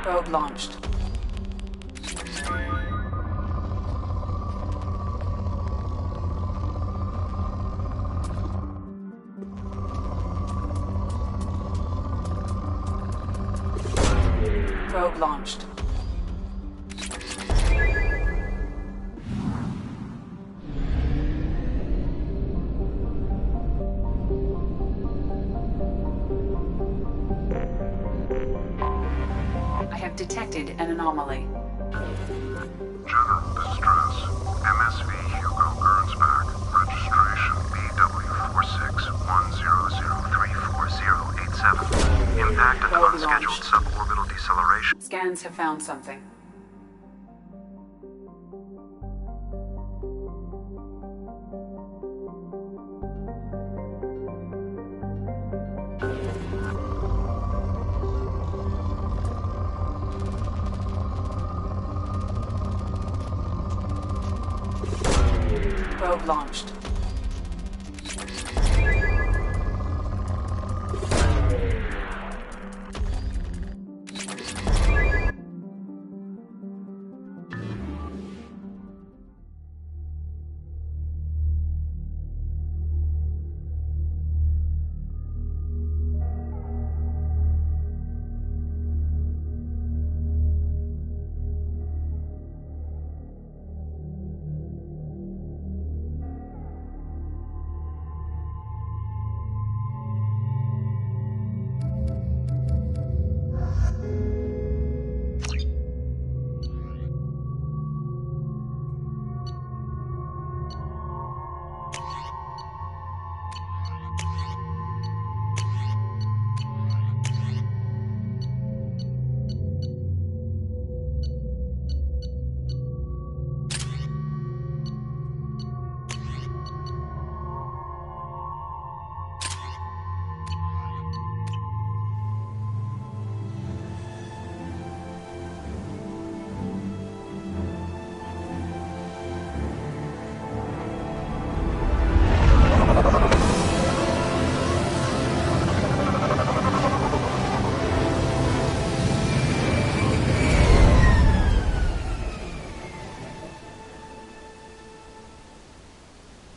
Probe launched. Probe launched. I have detected an anomaly. General distress. MSV Hugo Gernsback. Registration BW4610034087. Impact of Probe unscheduled launched. suborbital deceleration. Scans have found something. Probe launched.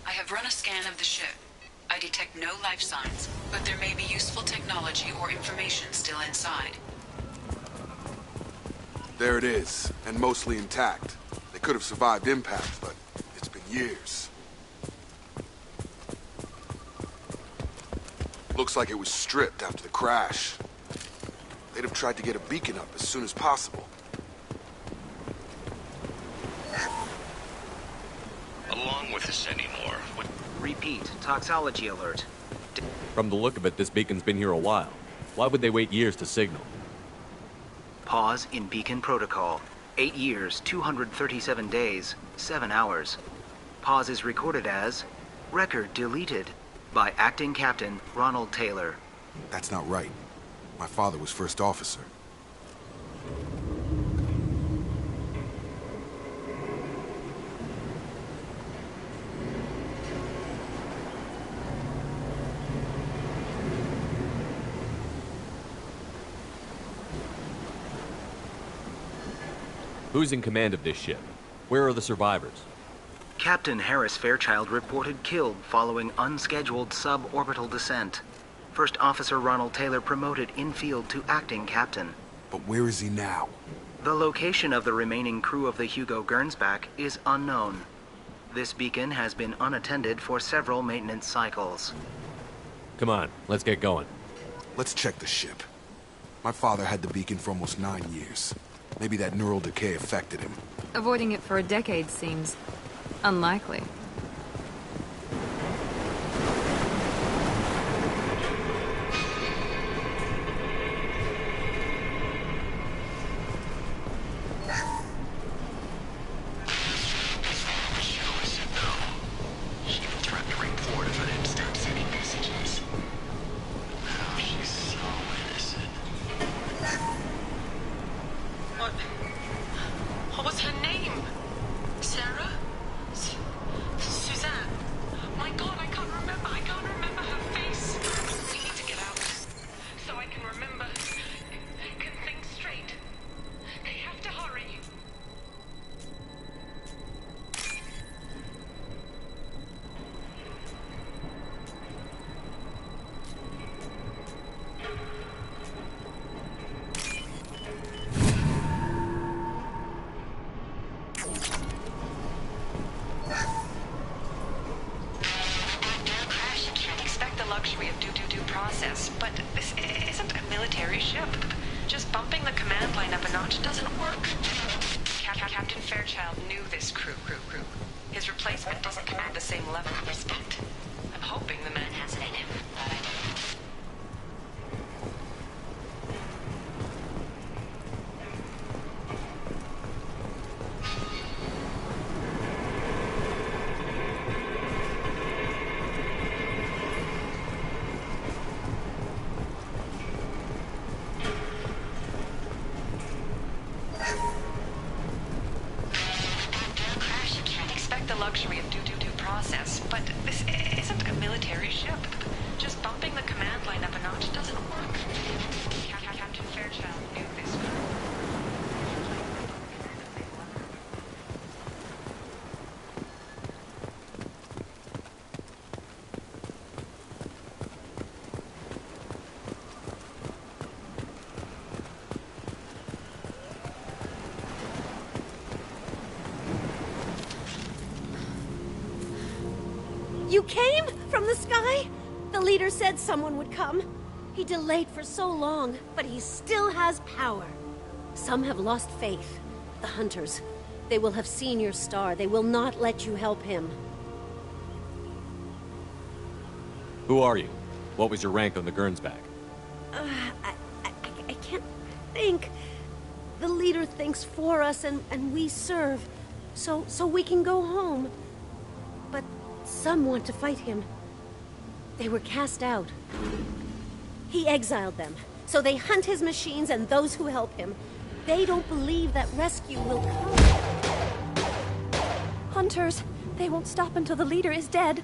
I have run a scan of the ship. I detect no life signs, but there may be useful technology or information still inside. There it is, and mostly intact. They could have survived impact, but it's been years. Looks like it was stripped after the crash. They'd have tried to get a beacon up as soon as possible. Along with this anymore. Repeat, toxology alert. From the look of it, this beacon's been here a while. Why would they wait years to signal? Pause in beacon protocol. 8 years, 237 days, 7 hours. Pause is recorded as record deleted by Acting Captain Ronald Taylor. That's not right. My father was first officer. Who's in command of this ship? Where are the survivors? Captain Harris Fairchild reported killed following unscheduled suborbital descent. First Officer Ronald Taylor promoted in-field to acting captain. But where is he now? The location of the remaining crew of the Hugo Gernsback is unknown. This beacon has been unattended for several maintenance cycles. Come on, let's get going. Let's check the ship. My father had the beacon for almost 9 years. Maybe that neural decay affected him. Avoiding it for a decade seems unlikely. She was no. She threatened to report if I didn't came. Sarah? Suzanne? My God, I can't remember. I can't remember her face. We need to get out. So I can remember. Can think straight. They have to hurry. Luxury of due process, but this isn't a military ship. Just bumping the command line up a notch doesn't work. Captain Fairchild knew this crew. His replacement doesn't command the same level of respect. I'm hoping the man has it in him, but I don't know. Luxury of due process, but this isn't a military ship. Just bumping the command line up a notch doesn't work. Captain Fairchild knew this crew. You came? From the sky? The leader said someone would come. He delayed for so long, but he still has power. Some have lost faith. The hunters. They will have seen your star. They will not let you help him. Who are you? What was your rank on the Gernsback? I can't think. The leader thinks for us and we serve. So we can go home. But some want to fight him. They were cast out. He exiled them, so they hunt his machines and those who help him. They don't believe that rescue will come. Hunters, they won't stop until the leader is dead.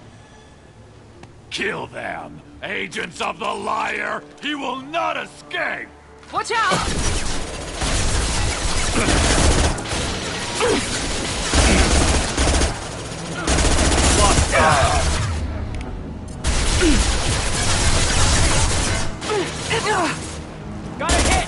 Kill them! Agents of the liar! He will not escape! Watch out! Got a hit!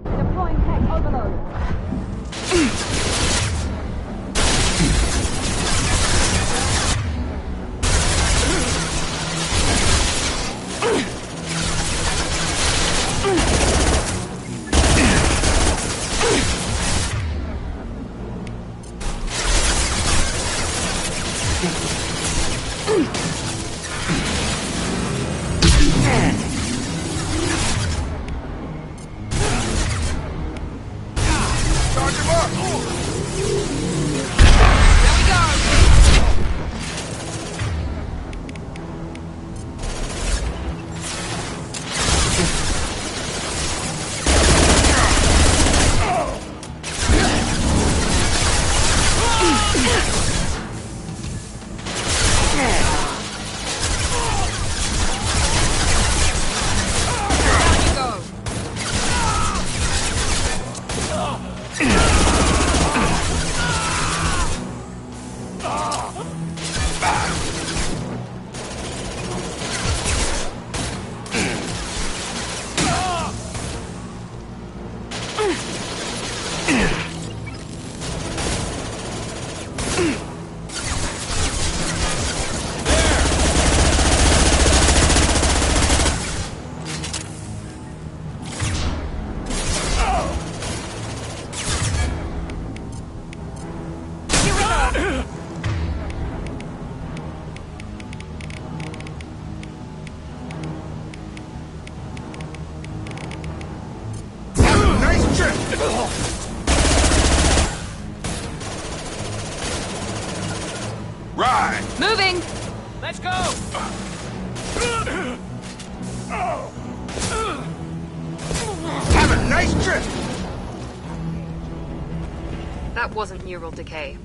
Deploying tech overload. Right! Moving! Let's go! Have a nice trip! That wasn't neural decay.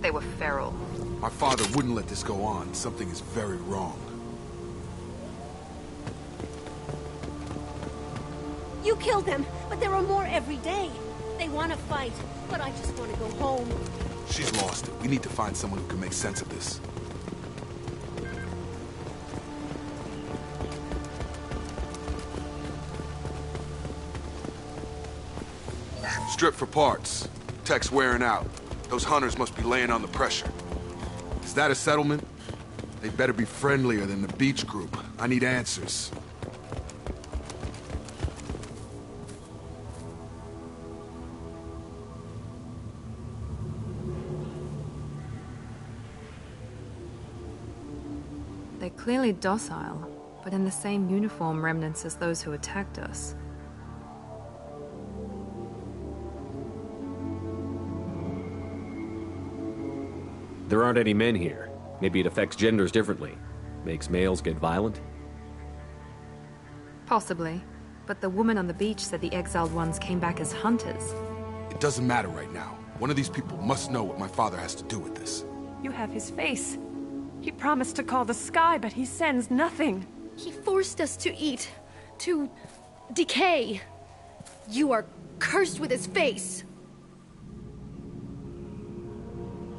They were feral. My father wouldn't let this go on. Something is very wrong. You killed them, but there are more every day. They want to fight, but I just want to go home. She's lost it. We need to find someone who can make sense of this. Strip for parts. Tech's wearing out. Those hunters must be laying on the pressure. Is that a settlement? They better be friendlier than the beach group. I need answers. They're clearly docile, but in the same uniform remnants as those who attacked us. There aren't any men here. Maybe it affects genders differently. Makes males get violent? Possibly. But the woman on the beach said the exiled ones came back as hunters. It doesn't matter right now. One of these people must know what my father has to do with this. You have his face. He promised to call the sky, but he sends nothing. He forced us to eat, to decay. You are cursed with his face.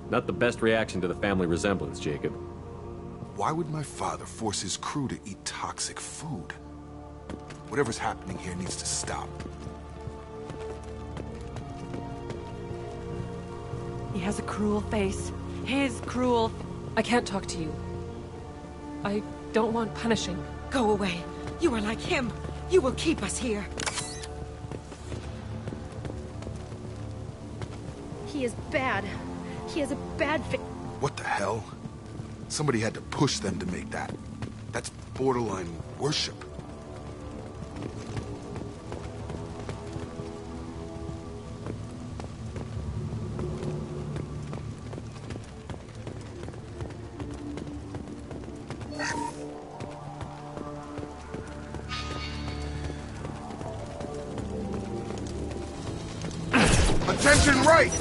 Not the best reaction to the family resemblance, Jacob. Why would my father force his crew to eat toxic food? Whatever's happening here needs to stop. He has a cruel face. His cruel... I can't talk to you. I don't want punishing. Go away. You are like him. You will keep us here. He is bad. He has a bad face. What the hell? Somebody had to push them to make that. That's borderline worship. Attention right!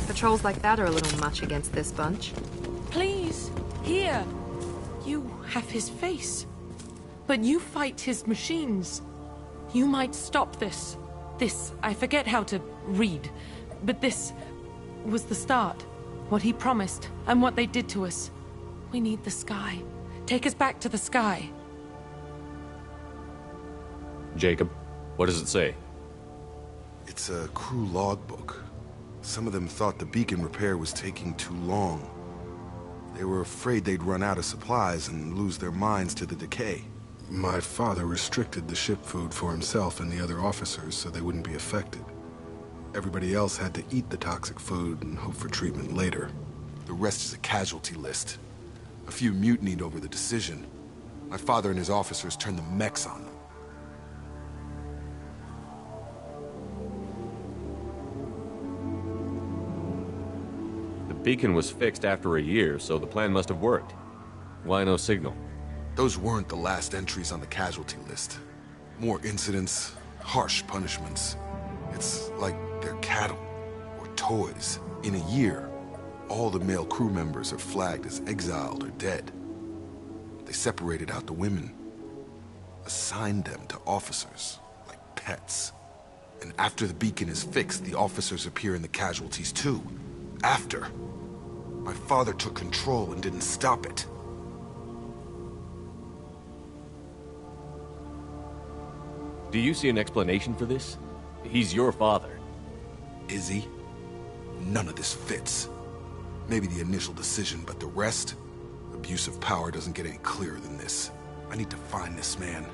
Patrols like that are a little much against this bunch. Please, here. You have his face. But you fight his machines. You might stop this. This, I forget how to read. But this was the start. What he promised, and what they did to us. We need the sky. Take us back to the sky. Jacob, what does it say? It's a crew logbook. Some of them thought the beacon repair was taking too long. They were afraid they'd run out of supplies and lose their minds to the decay. My father restricted the ship food for himself and the other officers so they wouldn't be affected. Everybody else had to eat the toxic food and hope for treatment later. The rest is a casualty list. A few mutinied over the decision. My father and his officers turned the mechs on them. The beacon was fixed after a year, so the plan must have worked. Why no signal? Those weren't the last entries on the casualty list. More incidents, harsh punishments. It's like they're cattle or toys. In a year, all the male crew members are flagged as exiled or dead. They separated out the women, assigned them to officers, like pets. And after the beacon is fixed, the officers appear in the casualties too. After. My father took control and didn't stop it. Do you see an explanation for this? He's your father. Is he? None of this fits. Maybe the initial decision, but the rest? Abuse of power doesn't get any clearer than this. I need to find this man.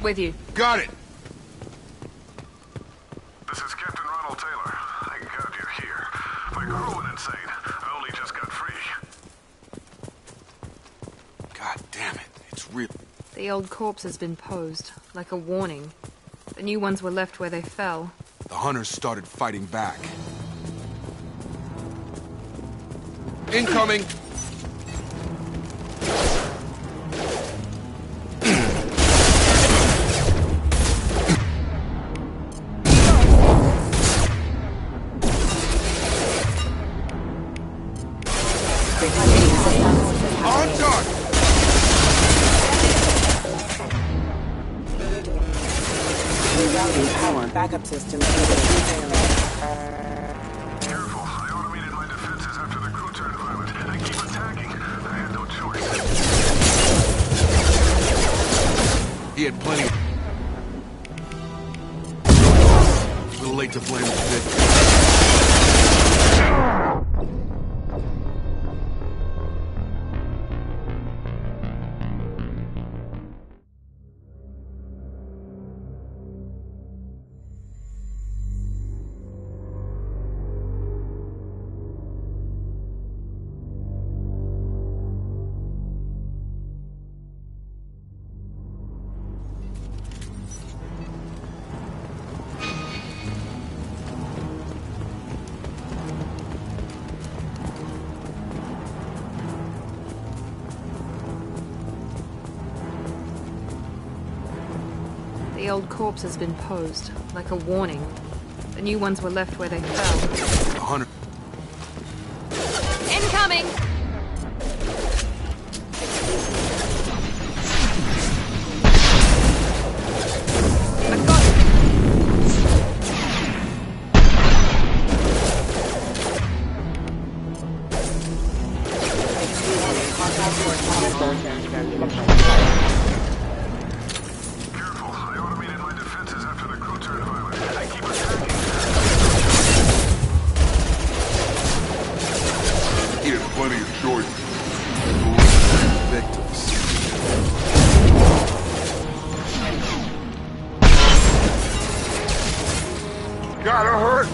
With you. Got it! This is Captain Ronald Taylor. Thank God you're here. My crew went insane. I only just got free. God damn it, it's real. The old corpse has been posed, like a warning. The new ones were left where they fell. The hunters started fighting back. Incoming! On target! Rerouting power backup system. Careful, I automated my defenses after the crew turned violent. I keep attacking. I had no choice. He had plenty. A little late to blame the victim. The old corpse has been posed, like a warning. The new ones were left where they fell. The hunter. Incoming! I've got Careful, I automated my defenses after the crew turned violent. I keep attacking. He had plenty of choices. Victims. Gotta hurt!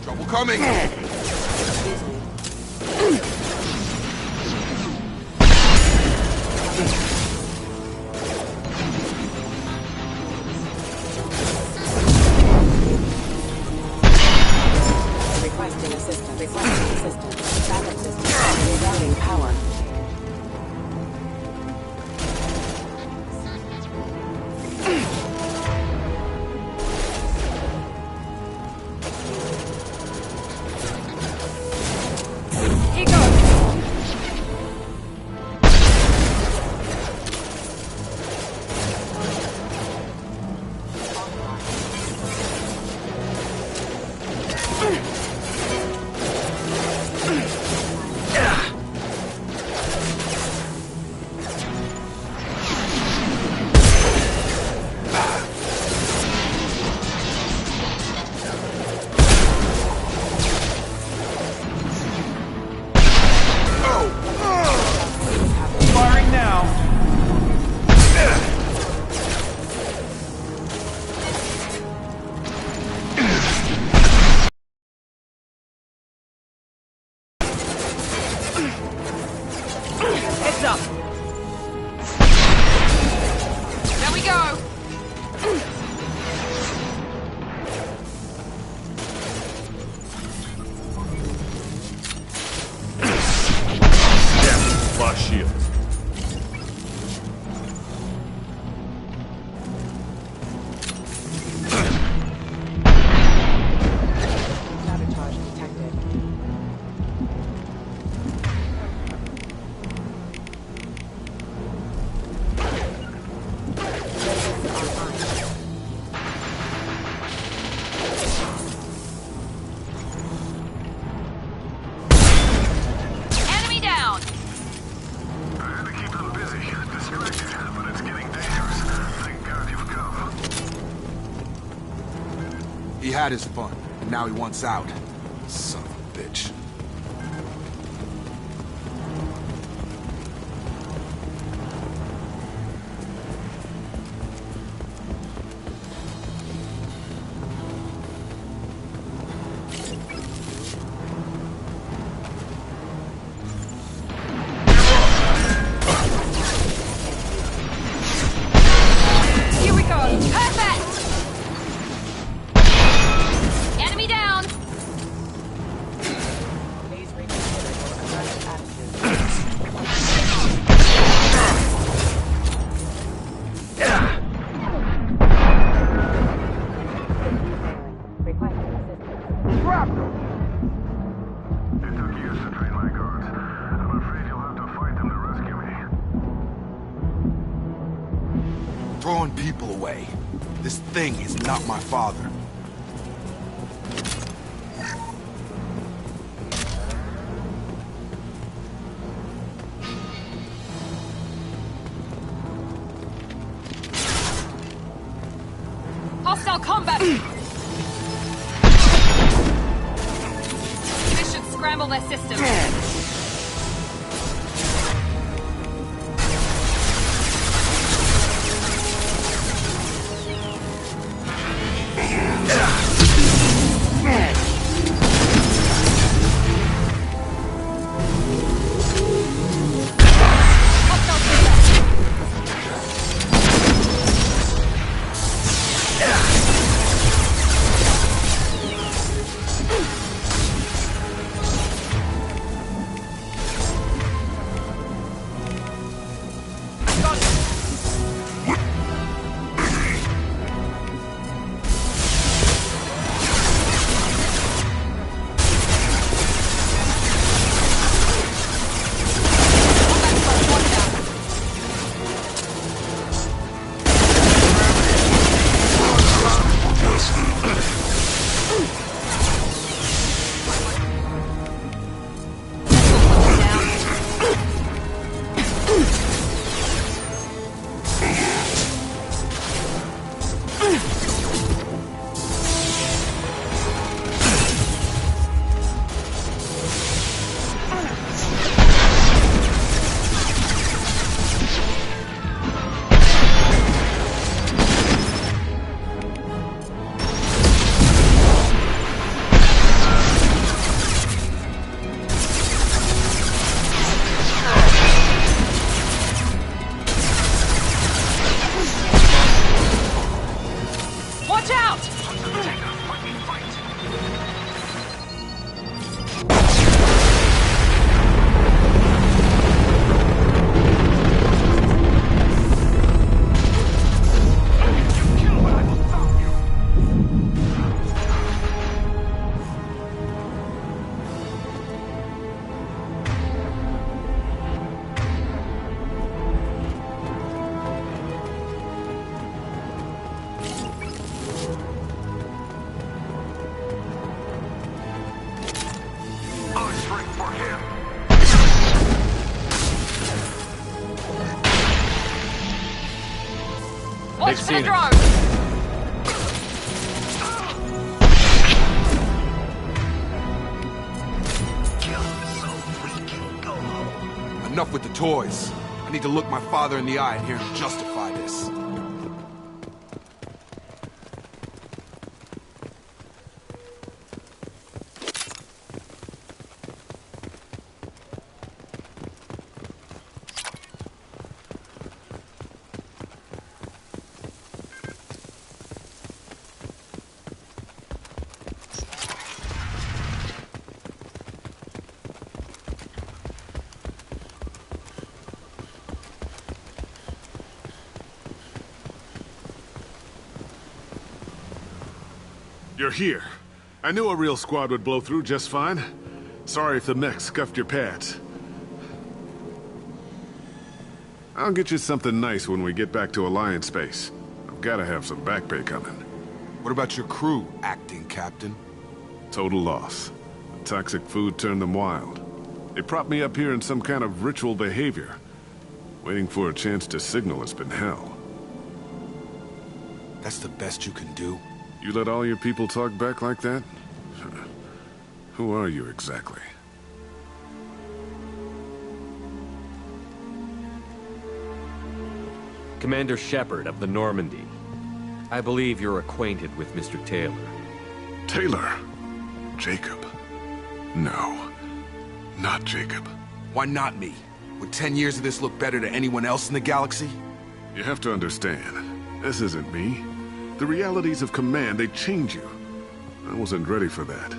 Trouble coming! Requesting assistance. Requesting assistance. Backup system. Rerouting power. He had his fun, and now he wants out. Son of a bitch. Here we go. Perfect! Enemy down! Please reconsider your aggressive attitude. Requesting assistance. It took years to train my guards. I'm afraid you'll have to fight them to rescue me. Throwing people away. This thing is not my father. Hostile combat! This should scramble their system. Watch out! Watch for the drone! Enough with the toys. I need to look my father in the eye and hear him justify this. You're here. I knew a real squad would blow through just fine. Sorry if the mech scuffed your pads. I'll get you something nice when we get back to Alliance space. I've gotta have some back pay coming. What about your crew, acting captain? Total loss. The toxic food turned them wild. They propped me up here in some kind of ritual behavior. Waiting for a chance to signal has been hell. That's the best you can do? You let all your people talk back like that? Who are you exactly? Commander Shepard of the Normandy. I believe you're acquainted with Mr. Taylor. Taylor? Jacob? No. Not Jacob. Why not me? Would 10 years of this look better to anyone else in the galaxy? You have to understand, this isn't me. The realities of command, they change you. I wasn't ready for that.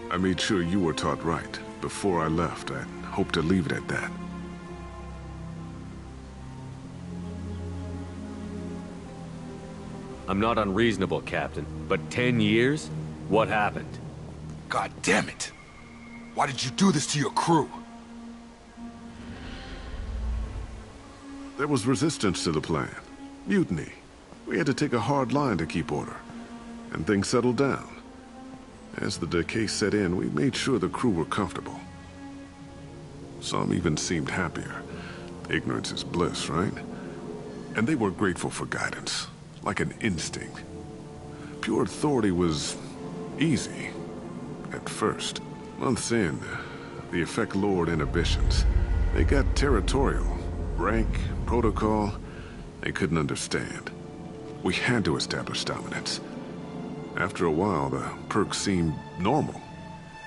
I made sure you were taught right. Before I left, I hoped to leave it at that. I'm not unreasonable, Captain, but 10 years? What happened? God damn it! Why did you do this to your crew? There was resistance to the plan. Mutiny. We had to take a hard line to keep order. And things settled down. As the decay set in, we made sure the crew were comfortable. Some even seemed happier. Ignorance is bliss, right? And they were grateful for guidance, like an instinct. Pure authority was easy, at first. Months in, the effect lowered inhibitions. They got territorial. Rank, protocol, they couldn't understand. We had to establish dominance. After a while, the perks seemed normal.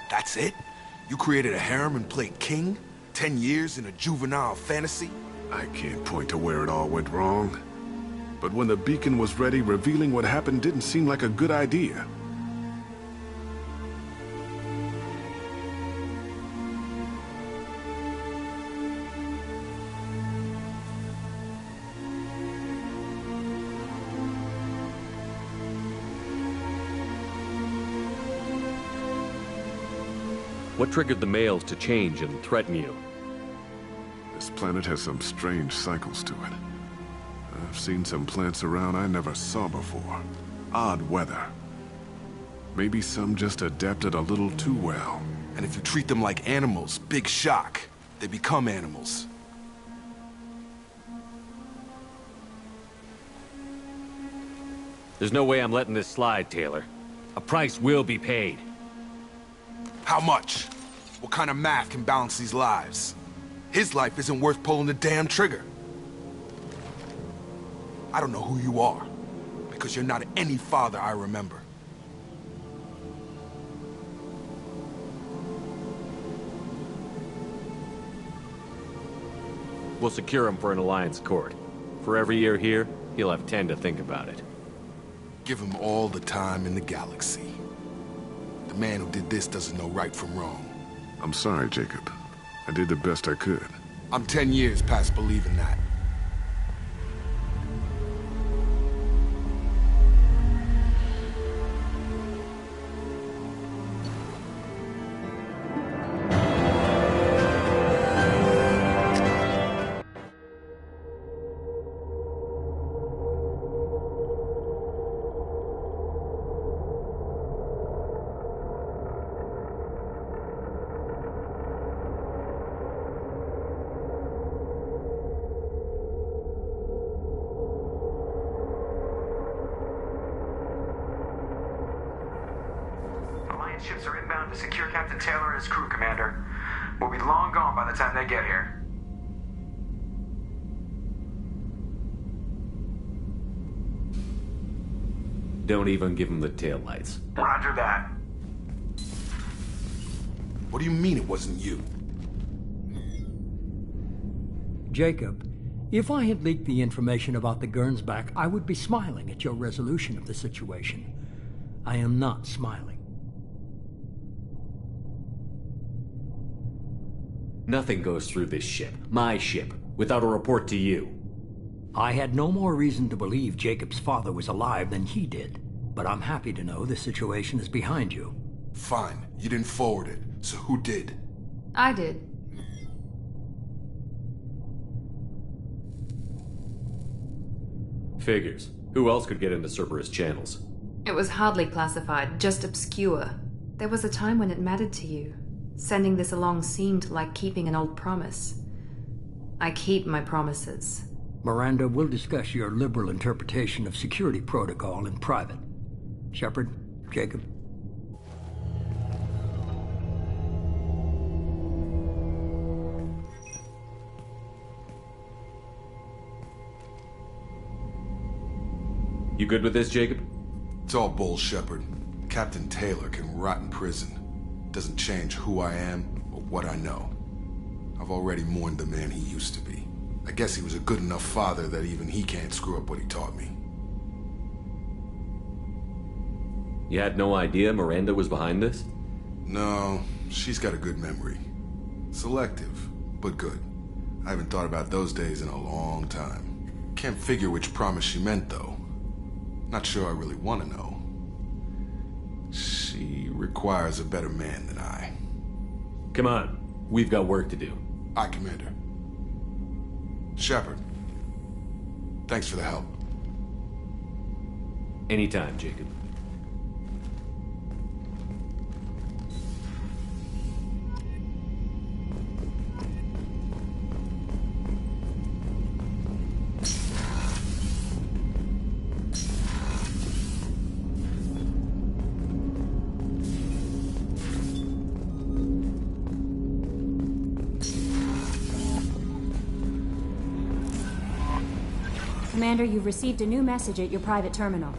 That's it? You created a harem and played king? 10 years in a juvenile fantasy? I can't point to where it all went wrong. But when the beacon was ready, revealing what happened didn't seem like a good idea. What triggered the males to change and threaten you? This planet has some strange cycles to it. I've seen some plants around I never saw before. Odd weather. Maybe some just adapted a little too well. And if you treat them like animals, big shock. They become animals. There's no way I'm letting this slide, Taylor. A price will be paid. How much? What kind of math can balance these lives? His life isn't worth pulling the damn trigger. I don't know who you are, because you're not any father I remember. We'll secure him for an Alliance court. For every year here, he'll have 10 to think about it. Give him all the time in the galaxy. The man who did this doesn't know right from wrong. I'm sorry, Jacob. I did the best I could. I'm 10 years past believing that. Ships are inbound to secure Captain Taylor and his crew, Commander. We'll be long gone by the time they get here. Don't even give him the taillights. Roger that. What do you mean it wasn't you? Jacob, if I had leaked the information about the Gernsback, I would be smiling at your resolution of the situation. I am not smiling. Nothing goes through this ship, my ship, without a report to you. I had no more reason to believe Jacob's father was alive than he did, but I'm happy to know the situation is behind you. Fine, you didn't forward it, so who did? I did. Figures. Who else could get into Cerberus channels? It was hardly classified, just obscure. There was a time when it mattered to you. Sending this along seemed like keeping an old promise. I keep my promises. Miranda, we'll discuss your liberal interpretation of security protocol in private. Shepard, Jacob. You good with this, Jacob? It's all bull, Shepard. Captain Taylor can rot in prison. Doesn't change who I am or what I know. I've already mourned the man he used to be. I guess he was a good enough father that even he can't screw up what he taught me. You had no idea Miranda was behind this? No, she's got a good memory. Selective, but good. I haven't thought about those days in a long time. Can't figure which promise she meant, though. Not sure I really want to know. She requires a better man than I. Come on, we've got work to do. Aye, Commander. Shepard, thanks for the help. Anytime, Jacob. Commander, you've received a new message at your private terminal.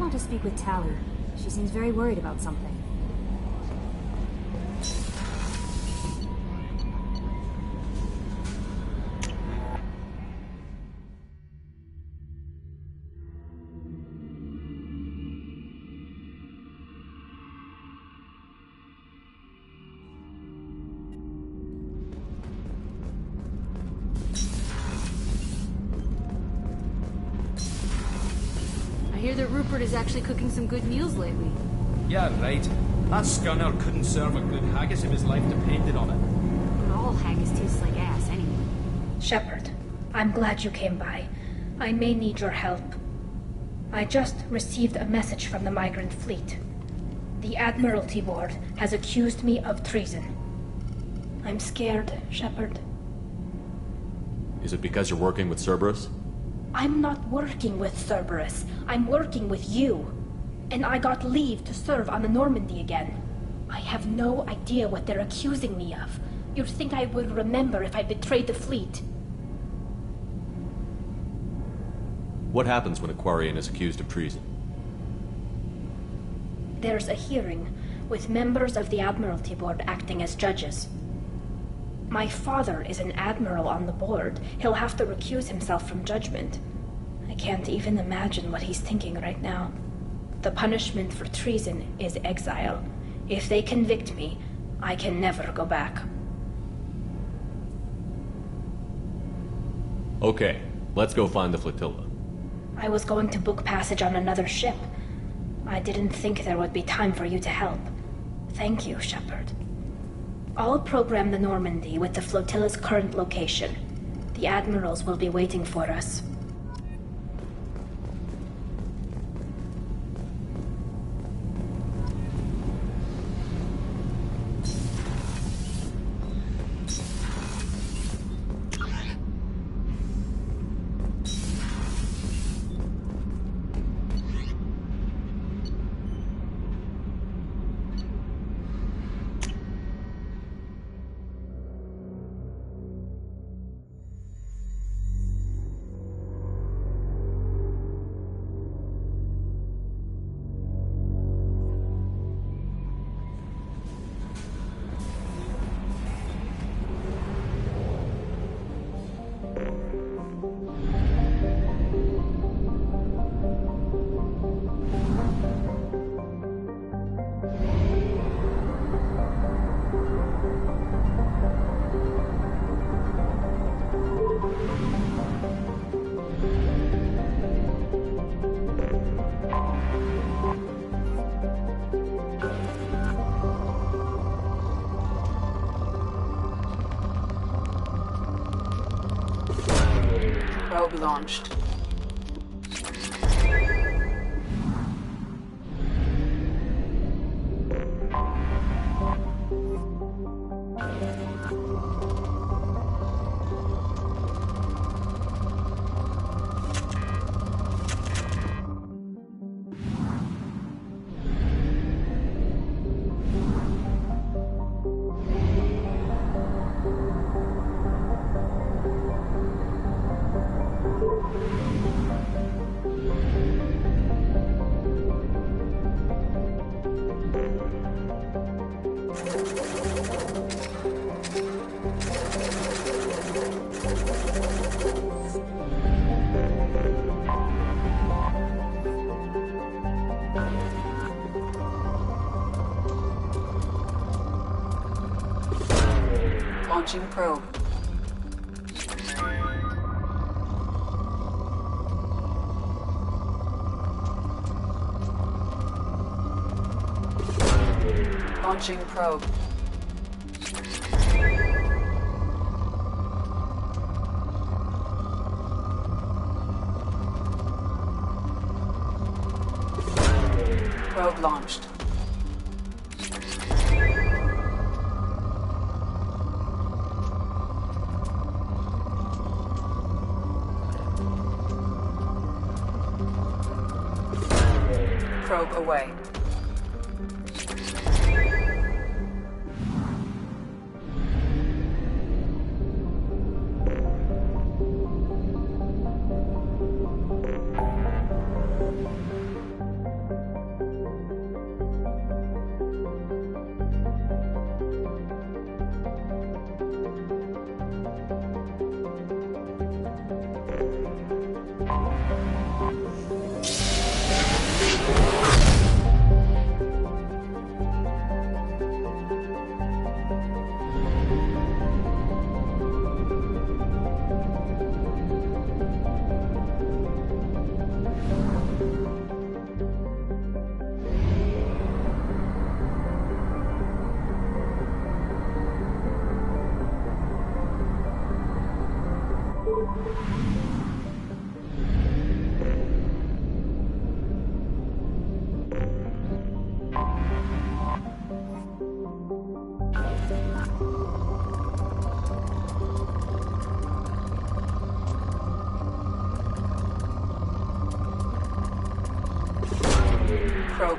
want to speak with Tally. She seems very worried about something. I hear that Rupert is actually cooking some good meals lately. Yeah, right. That scunner couldn't serve a good haggis if his life depended on it. But all haggis tastes like ass anyway. Shepard, I'm glad you came by. I may need your help. I just received a message from the migrant fleet. The Admiralty Board has accused me of treason. I'm scared, Shepard. Is it because you're working with Cerberus? I'm not working with Cerberus. I'm working with you. And I got leave to serve on the Normandy again. I have no idea what they're accusing me of. You'd think I would remember if I betrayed the fleet. What happens when a Quarian is accused of treason? There's a hearing, with members of the Admiralty Board acting as judges. My father is an admiral on the board. He'll have to recuse himself from judgment. I can't even imagine what he's thinking right now. The punishment for treason is exile. If they convict me, I can never go back. Okay, let's go find the flotilla. I was going to book passage on another ship. I didn't think there would be time for you to help. Thank you, Shepard. I'll program the Normandy with the flotilla's current location. The admirals will be waiting for us. Probe launched. Launching probe. Launching probe. Probe launched. Probe away.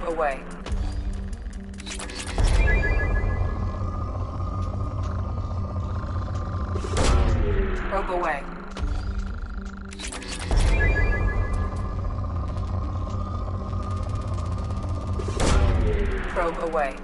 away. Probe away. Probe away.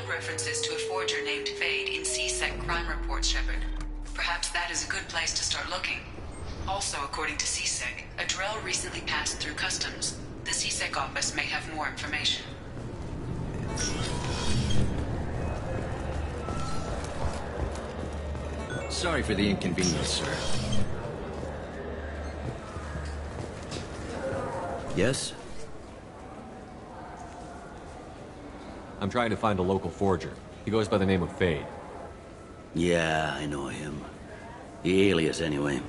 References to a forger named Fade in C-Sec crime reports, Shepard. Perhaps that is a good place to start looking. Also, according to C-Sec, a Drell recently passed through customs. The C-Sec office may have more information. Sorry for the inconvenience, sir. Yes? I'm trying to find a local forger. He goes by the name of Fade. Yeah, I know him. The alias, anyway.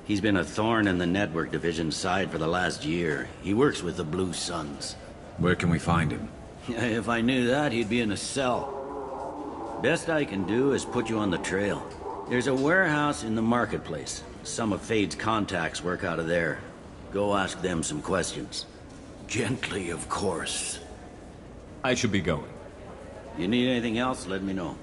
He's been a thorn in the network division's side for the last year. He works with the Blue Suns. Where can we find him? If I knew that, he'd be in a cell. Best I can do is put you on the trail. There's a warehouse in the marketplace. Some of Fade's contacts work out of there. Go ask them some questions. Gently, of course. I should be going. You need anything else, let me know.